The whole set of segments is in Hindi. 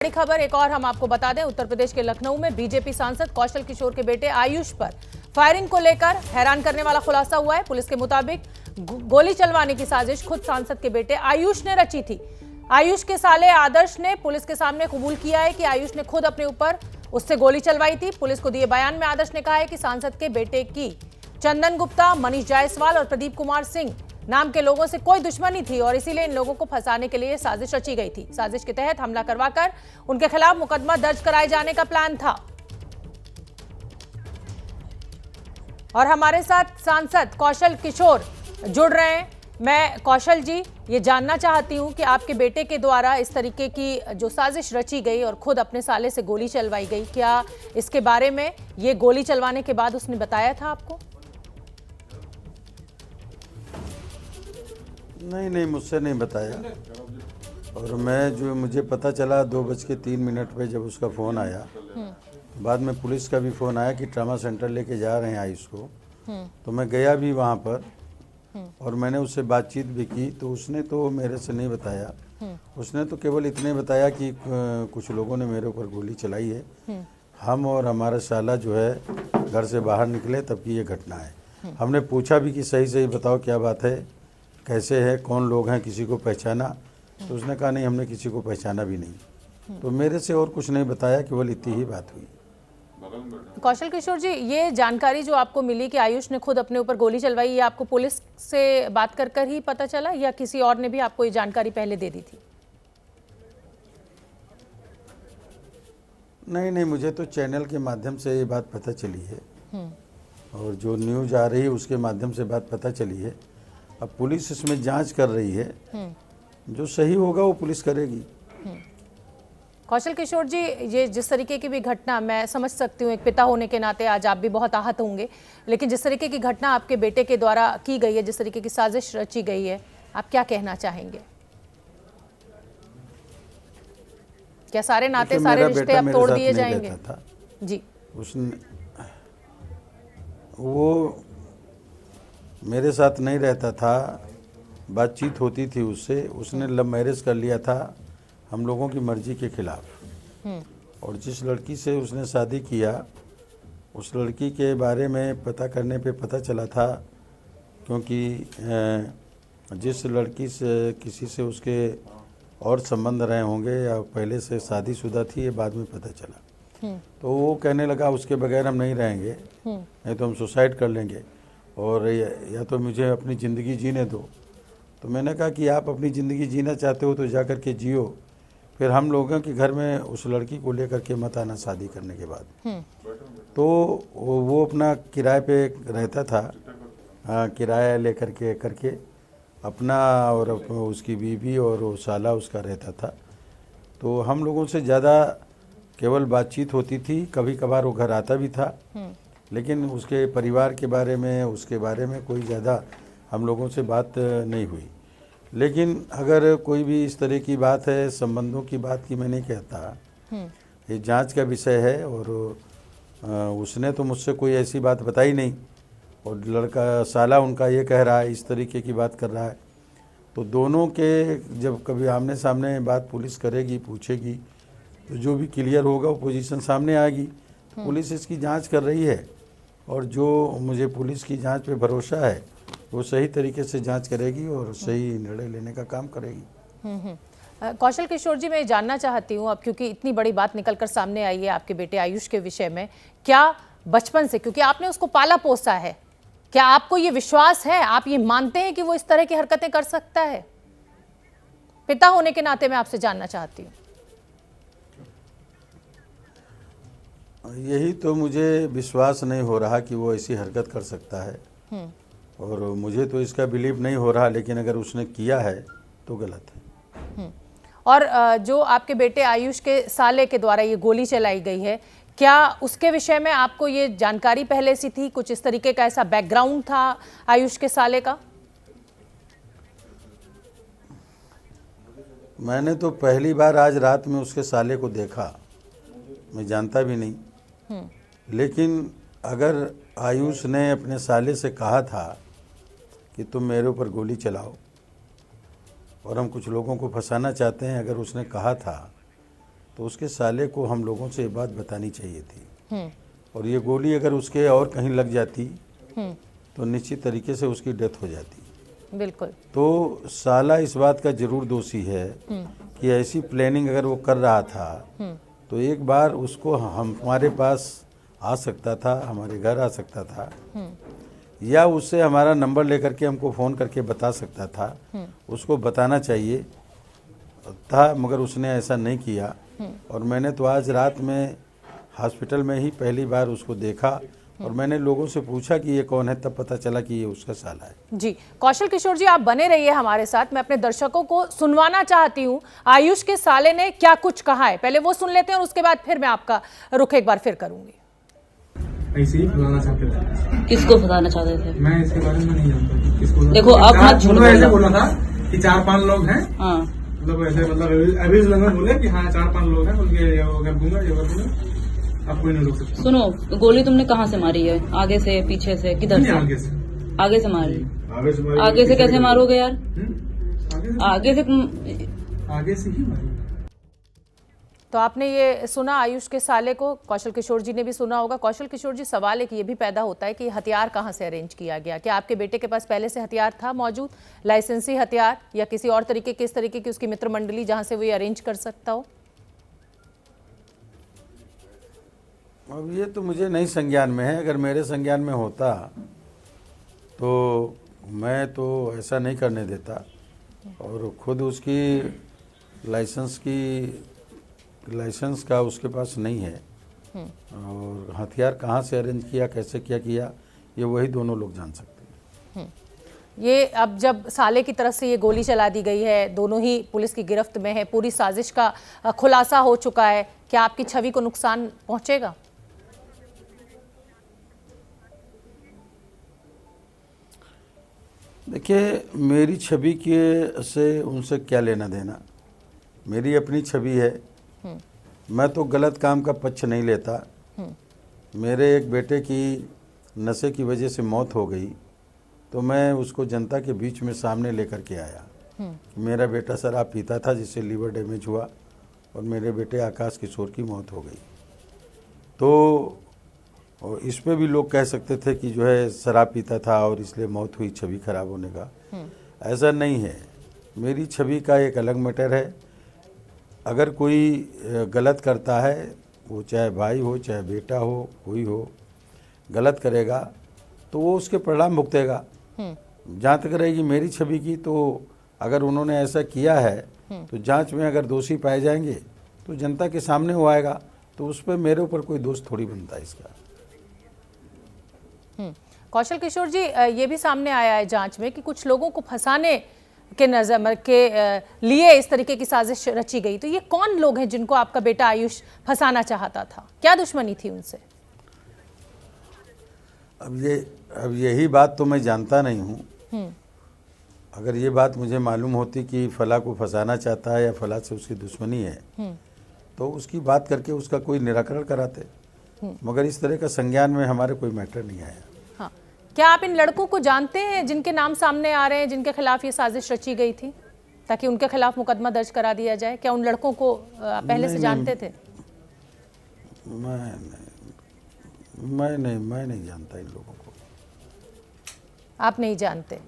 बड़ी खबर एक और हम आपको बता दें, उत्तर प्रदेश के लखनऊ में बीजेपी सांसद कौशल किशोर के बेटे आयुष पर फायरिंग को लेकर हैरान करने वाला खुलासा हुआ है। पुलिस के मुताबिक गोली चलवाने की साजिश खुद सांसद के बेटे आयुष ने रची थी। आयुष के साले आदर्श ने पुलिस के सामने कबूल किया है कि आयुष ने खुद अपने ऊपर उससे गोली चलवाई थी। पुलिस को दिए बयान में आदर्श ने कहा है कि सांसद के बेटे की चंदन गुप्ता, मनीष जायसवाल और प्रदीप कुमार सिंह नाम के लोगों से कोई दुश्मनी थी और इसीलिए इन लोगों को फंसाने के लिए साजिश रची गई थी। साजिश के तहत हमला करवाकर उनके खिलाफ मुकदमा दर्ज कराए जाने का प्लान था। और हमारे साथ सांसद कौशल किशोर जुड़ रहे हैं। मैं कौशल जी ये जानना चाहती हूं कि आपके बेटे के द्वारा इस तरीके की जो साजिश रची गई और खुद अपने साले से गोली चलवाई गई, क्या इसके बारे में ये गोली चलवाने के बाद उसने बताया था आपको? नहीं, मुझसे नहीं बताया। और मुझे पता चला 2:03 पे जब उसका फ़ोन आया, बाद में पुलिस का भी फ़ोन आया कि ट्रामा सेंटर लेके जा रहे हैं आयुष को। तो मैं गया भी वहाँ पर और मैंने उससे बातचीत भी की। तो उसने तो मेरे से नहीं बताया, उसने तो केवल इतने बताया कि कुछ लोगों ने मेरे ऊपर गोली चलाई है। हम और हमारा साला जो है घर से बाहर निकले तब की ये घटना है। हमने पूछा भी कि सही बताओ क्या बात है, कैसे है, कौन लोग हैं, किसी को पहचाना? तो उसने कहा नहीं, हमने किसी को पहचाना भी नहीं। तो मेरे से और कुछ नहीं बताया, केवल इतनी ही बात हुई। कौशल किशोर जी, ये जानकारी जो आपको मिली कि आयुष ने खुद अपने ऊपर गोली चलवाई, ये आपको पुलिस से बात कर ही पता चला या किसी और ने भी आपको ये जानकारी पहले दे दी थी? नहीं, मुझे तो चैनल के माध्यम से ये बात पता चली है और जो न्यूज आ रही है उसके माध्यम से बात पता चली है। अब पुलिस इसमें जांच कर रही है, जो सही होगा वो पुलिस करेगी। कौशल किशोर जी, ये जिस तरीके की भी घटना, मैं समझ सकती हूँ एक पिता होने के नाते आज आप भी बहुत आहत होंगे, लेकिन जिस तरीके की घटना आपके बेटे के द्वारा की गई है, जिस तरीके की साजिश रची गई है, आप क्या कहना चाहेंगे? क्या सारे नाते, सारे रिश्ते अब तोड़ दिए जाएंगे? जी, वो मेरे साथ नहीं रहता था, बातचीत होती थी उससे। उसने लव मैरिज कर लिया था हम लोगों की मर्जी के खिलाफ। और जिस लड़की से उसने शादी किया, उस लड़की के बारे में पता करने पे पता चला था, क्योंकि जिस लड़की से किसी से उसके और संबंध रहे होंगे या पहले से शादीशुदा थी, ये बाद में पता चला। तो वो कहने लगा उसके बगैर हम नहीं रहेंगे, नहीं तो हम सुसाइड कर लेंगे और या तो मुझे अपनी ज़िंदगी जीने दो। तो मैंने कहा कि आप अपनी ज़िंदगी जीना चाहते हो तो जा कर के जियो, फिर हम लोगों के घर में उस लड़की को लेकर के मत आना शादी करने के बाद। तो वो अपना किराए पे रहता था, किराया लेकर के अपना और उसकी बीवी और वो साला उसका रहता था। तो हम लोगों से ज़्यादा केवल बातचीत होती थी, कभी कभार वो घर आता भी था, लेकिन उसके परिवार के बारे में, उसके बारे में कोई ज़्यादा हम लोगों से बात नहीं हुई। लेकिन अगर कोई भी इस तरह की बात है, संबंधों की बात की, मैं नहीं कहता, ये जांच का विषय है। और उसने तो मुझसे कोई ऐसी बात बताई नहीं और लड़का साला उनका ये कह रहा है, इस तरीके की बात कर रहा है। तो दोनों के जब कभी आमने सामने बात पुलिस करेगी, पूछेगी, तो जो भी क्लियर होगा वो पोजीशन सामने आएगी। पुलिस इसकी जांच कर रही है और जो मुझे पुलिस की जांच पे भरोसा है वो सही तरीके से जांच करेगी और सही निर्णय लेने का काम करेगी। कौशल किशोर जी, मैं जानना चाहती हूँ अब, क्योंकि इतनी बड़ी बात निकलकर सामने आई है आपके बेटे आयुष के विषय में, क्या बचपन से, क्योंकि आपने उसको पाला पोसा है, क्या आपको ये विश्वास है, आप ये मानते हैं कि वो इस तरह की हरकतें कर सकता है? पिता होने के नाते मैं आपसे जानना चाहती हूँ। यही तो मुझे विश्वास नहीं हो रहा कि वो ऐसी हरकत कर सकता है और मुझे तो इसका बिलीव नहीं हो रहा, लेकिन अगर उसने किया है तो गलत है। और जो आपके बेटे आयुष के साले के द्वारा ये गोली चलाई गई है, क्या उसके विषय में आपको ये जानकारी पहले से थी? कुछ इस तरीके का ऐसा बैकग्राउंड था आयुष के साले का? मैंने तो पहली बार आज रात में उसके साले को देखा, मैं जानता भी नहीं। लेकिन अगर आयुष ने अपने साले से कहा था कि तुम मेरे ऊपर गोली चलाओ और हम कुछ लोगों को फंसाना चाहते हैं, अगर उसने कहा था तो उसके साले को हम लोगों से ये बात बतानी चाहिए थी। और ये गोली अगर उसके और कहीं लग जाती तो निश्चित तरीके से उसकी डेथ हो जाती। बिल्कुल। तो साला इस बात का जरूर दोषी है कि ऐसी प्लानिंग अगर वो कर रहा था तो एक बार उसको हमारे पास आ सकता था, हमारे घर आ सकता था, या उससे हमारा नंबर लेकर के हमको फ़ोन करके बता सकता था। उसको बताना चाहिए था, मगर उसने ऐसा नहीं किया। और मैंने तो आज रात में हॉस्पिटल में ही पहली बार उसको देखा और मैंने लोगों से पूछा कि ये कौन है, तब पता चला कि ये उसका साला है। जी कौशल किशोर जी, आप बने रहिए हमारे साथ। मैं अपने दर्शकों को सुनवाना चाहती हूँ आयुष के साले ने क्या कुछ कहा है, पहले वो सुन लेते हैं और उसके बाद फिर मैं आपका रुख एक बार फिर करूंगी। ऐसे ही फंसाना चाहते थे। किसको फंसाना चाहते थे? मैं इसके बारे में नहीं जानता कि किसको। देखो आप मत झूठ ऐसे बोलो। बोला था कि 4-5 लोग हैं। हाँ मतलब ऐसे मतलब अभी लंगर बोले कि हाँ 4-5 लोग हैं, उनके ये कर दूंगा, ये कर दूंगा, आप कोई नहीं रोक सकता। सुनो, गोली तुमने कहाँ से मारी है? आगे से, पीछे से, किधर से? आगे से। आगे से मारी। आगे आगे से कैसे मारोगे यार? आगे से आगे से ही मारोगे। तो आपने ये सुना आयुष के साले को, कौशल किशोर जी ने भी सुना होगा। कौशल किशोर जी, सवाल एक ये भी पैदा होता है कि हथियार कहाँ से अरेंज किया गया? क्या आपके बेटे के पास पहले से हथियार था मौजूद, लाइसेंसी हथियार, या किसी और तरीके किस तरीके की उसकी मित्र मंडली जहां से वो ये अरेंज कर सकता हो? अब ये तो मुझे नहीं संज्ञान में है। अगर मेरे संज्ञान में होता तो मैं तो ऐसा नहीं करने देता। और खुद उसकी लाइसेंस का उसके पास नहीं है। और हथियार कहाँ से अरेंज किया, कैसे किया, ये वही दोनों लोग जान सकते हैं। ये अब जब साले की तरफ से ये गोली चला दी गई है, दोनों ही पुलिस की गिरफ्त में है, पूरी साजिश का खुलासा हो चुका है, क्या आपकी छवि को नुकसान पहुंचेगा? देखिए, मेरी छवि के से उनसे क्या लेना देना। मेरी अपनी छवि है, मैं तो गलत काम का पक्ष नहीं लेता। मेरे एक बेटे की नशे की वजह से मौत हो गई तो मैं उसको जनता के बीच में सामने लेकर के आया। मेरा बेटा शराब पीता था जिससे लीवर डैमेज हुआ और मेरे बेटे आकाश किशोर की मौत हो गई। तो और इस पे भी लोग कह सकते थे कि जो है शराब पीता था और इसलिए मौत हुई, छवि खराब होने का। ऐसा नहीं है। मेरी छवि का एक अलग मैटर है। अगर कोई गलत करता है, वो चाहे भाई हो चाहे बेटा हो, कोई हो, गलत करेगा तो वो उसके परिणाम भुगतेगा। जहाँ तक रहेगी मेरी छवि की, तो अगर उन्होंने ऐसा किया है तो जांच में अगर दोषी पाए जाएंगे तो जनता के सामने वो आएगा, तो उस पर मेरे ऊपर कोई दोष थोड़ी बनता है इसका। कौशल किशोर जी, ये भी सामने आया है जांच में कि कुछ लोगों को फंसाने के नजर के लिए इस तरीके की साजिश रची गई। तो ये कौन लोग हैं जिनको आपका बेटा आयुष फंसाना चाहता था? क्या दुश्मनी थी उनसे? अब यही बात तो मैं जानता नहीं हूँ। अगर ये बात मुझे मालूम होती कि फला को फंसाना चाहता है या फला से उसकी दुश्मनी है तो उसकी बात करके उसका कोई निराकरण कराते। मगर इस तरह का संज्ञान में हमारे कोई मैटर नहीं आया। हाँ, क्या आप इन लड़कों को जानते हैं जिनके नाम सामने आ रहे हैं, जिनके खिलाफ ये साजिश रची गई थी ताकि उनके खिलाफ मुकदमा दर्ज करा दिया जाए? क्या उन लड़कों को पहले से जानते थे? मैं नहीं जानता इन लोगों को। आप नहीं जानते?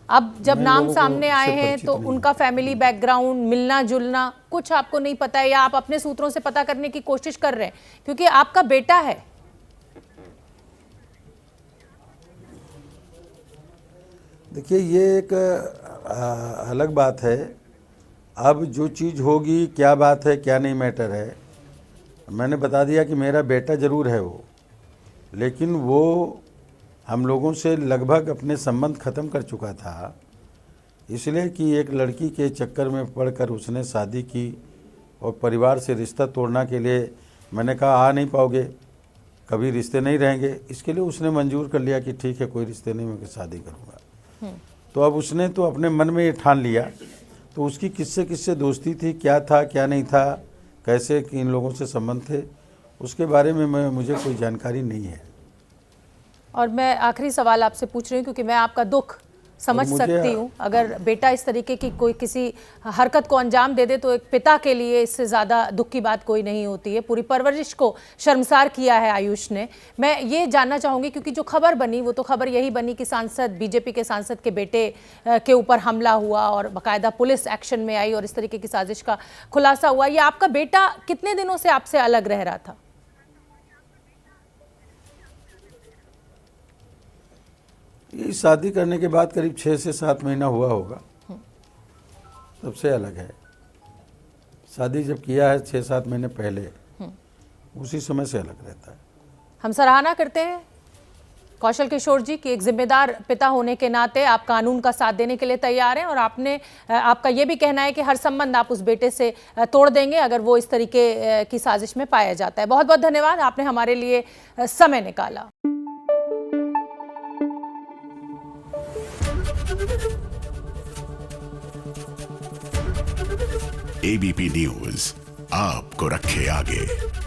अब जब नाम सामने आए हैं तो उनका फैमिली बैकग्राउंड, मिलना जुलना कुछ आपको नहीं पता है, या आप अपने सूत्रों से पता करने की कोशिश कर रहे हैं क्योंकि आपका बेटा है? देखिए, ये एक अलग बात है। अब जो चीज़ होगी, क्या बात है क्या नहीं मैटर है। मैंने बता दिया कि मेरा बेटा ज़रूर है वो, लेकिन वो हम लोगों से लगभग अपने संबंध ख़त्म कर चुका था, इसलिए कि एक लड़की के चक्कर में पड़कर उसने शादी की और परिवार से रिश्ता तोड़ना के लिए मैंने कहा आ नहीं पाओगे, कभी रिश्ते नहीं रहेंगे। इसके लिए उसने मंजूर कर लिया कि ठीक है कोई रिश्ते नहीं, मैं शादी करूँगा। तो अब उसने तो अपने मन में ये ठान लिया। तो उसकी किससे दोस्ती थी, क्या था क्या नहीं था, कैसे इन लोगों से संबंध थे, उसके बारे में मुझे कोई जानकारी नहीं है। और मैं आखिरी सवाल आपसे पूछ रही हूँ क्योंकि मैं आपका दुख समझ मुझे- सकती हूँ। अगर बेटा इस तरीके की कोई किसी हरकत को अंजाम दे दे तो एक पिता के लिए इससे ज़्यादा दुख की बात कोई नहीं होती है। पूरी परवरिश को शर्मसार किया है आयुष ने। मैं ये जानना चाहूँगी, क्योंकि जो खबर बनी वो तो खबर यही बनी कि सांसद, बीजेपी के सांसद के बेटे के ऊपर हमला हुआ और बाकायदा पुलिस एक्शन में आई और इस तरीके की साजिश का खुलासा हुआ। ये आपका बेटा कितने दिनों से आपसे अलग रह रहा था? ये शादी करने के बाद करीब 6 से 7 महीना हुआ होगा, तब से अलग है। शादी जब किया है 6-7 महीने पहले, उसी समय से अलग रहता है। हम सराहना करते हैं कौशल किशोर जी की एक जिम्मेदार पिता होने के नाते आप कानून का साथ देने के लिए तैयार हैं और आपका ये भी कहना है कि हर संबंध आप उस बेटे से तोड़ देंगे अगर वो इस तरीके की साजिश में पाया जाता है। बहुत बहुत धन्यवाद, आपने हमारे लिए समय निकाला। एबीपी न्यूज आपको रखे आगे।